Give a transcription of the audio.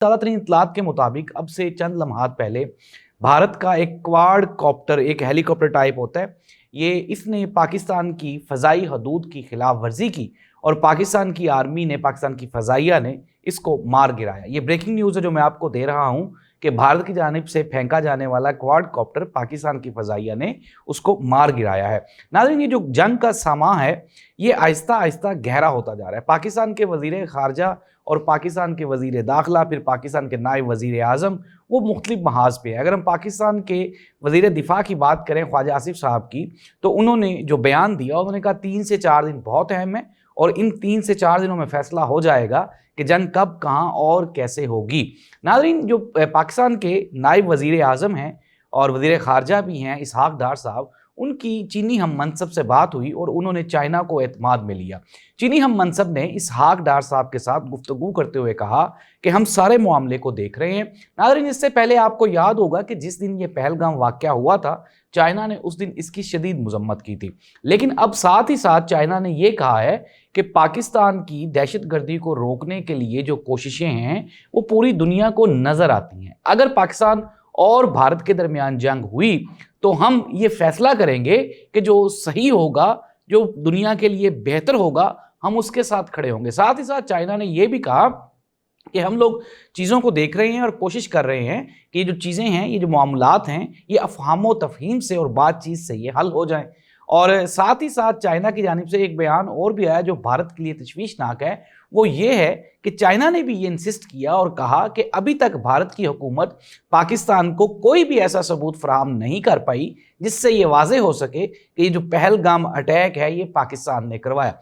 ताज़ा तरीन इत्तलात के मुताबिक अब से चंद लम्हात पहले भारत का एक क्वाड कॉप्टर, एक हेलीकॉप्टर टाइप होता है, इसने पाकिस्तान की फ़ज़ाई हदूद की खिलाफ वर्जी की और पाकिस्तान की आर्मी ने, पाकिस्तान की फ़ज़ाइया ने इसको मार गिराया। ये ब्रेकिंग न्यूज़ है जो मैं आपको दे रहा हूँ कि भारत की जानिब से फेंका जाने वाला क्वाड कॉप्टर पाकिस्तान की फ़ज़ाइया ने उसको मार गिराया है। नाज़रीन, ये जो जंग का सामा है ये आहिस्ता आहिस्ता गहरा होता जा रहा है। पाकिस्तान के वज़ीर ख़ारजा और पाकिस्तान के वज़ीर दाखिला, फिर पाकिस्तान के नायब वज़ीर आज़म, वो मुख्तलिफ महाज पे है। अगर हम पाकिस्तान के वज़ीर दिफा की बात करें, ख्वाजा आसिफ साहब की, तो उन्होंने जो बयान दिया, उन्होंने कहा 3 से 4 दिन बहुत अहम है और इन 3 से 4 दिनों में फैसला हो जाएगा कि जंग कब, कहाँ और कैसे होगी। नाज़रीन, जो पाकिस्तान के नायब वज़ीर आज़म हैं और वज़ीर ख़ारजा भी हैं इसहाक डार साहब, उनकी चीनी हम मनसब से बात हुई और उन्होंने चाइना को एतमाद में लिया। चीनी हम मनसब ने इसहाक डार साहब के साथ गुफ्तगू करते हुए कहा कि हम सारे मामले को देख रहे हैं। नाज़रीन, इससे पहले आपको याद होगा कि जिस दिन ये पहलगाम वाक़या हुआ था, चाइना ने उस दिन इसकी शदीद मज़म्मत की थी, लेकिन अब साथ ही साथ चाइना ने यह कहा है कि पाकिस्तान की दहशतगर्दी को रोकने के लिए जो कोशिशें हैं वो पूरी दुनिया को नज़र आती हैं। अगर पाकिस्तान और भारत के दरमियान जंग हुई तो हम ये फैसला करेंगे कि जो सही होगा, जो दुनिया के लिए बेहतर होगा, हम उसके साथ खड़े होंगे। साथ ही साथ चाइना ने यह भी कहा कि हम लोग चीज़ों को देख रहे हैं और कोशिश कर रहे हैं कि ये जो चीज़ें हैं, ये जो मामलात हैं, ये अफ़हाम व तफ़हीम से और बातचीत से ये हल हो जाएं। और साथ ही साथ चाइना की जानिब से एक बयान और भी आया जो भारत के लिए तशवीशनाक है। वो ये है कि चाइना ने भी ये इंसिस्ट किया और कहा कि अभी तक भारत की हुकूमत पाकिस्तान को कोई भी ऐसा सबूत फराहम नहीं कर पाई जिससे ये वाज़ेह हो सके कि ये जो पहलगाम अटैक है ये पाकिस्तान ने करवाया।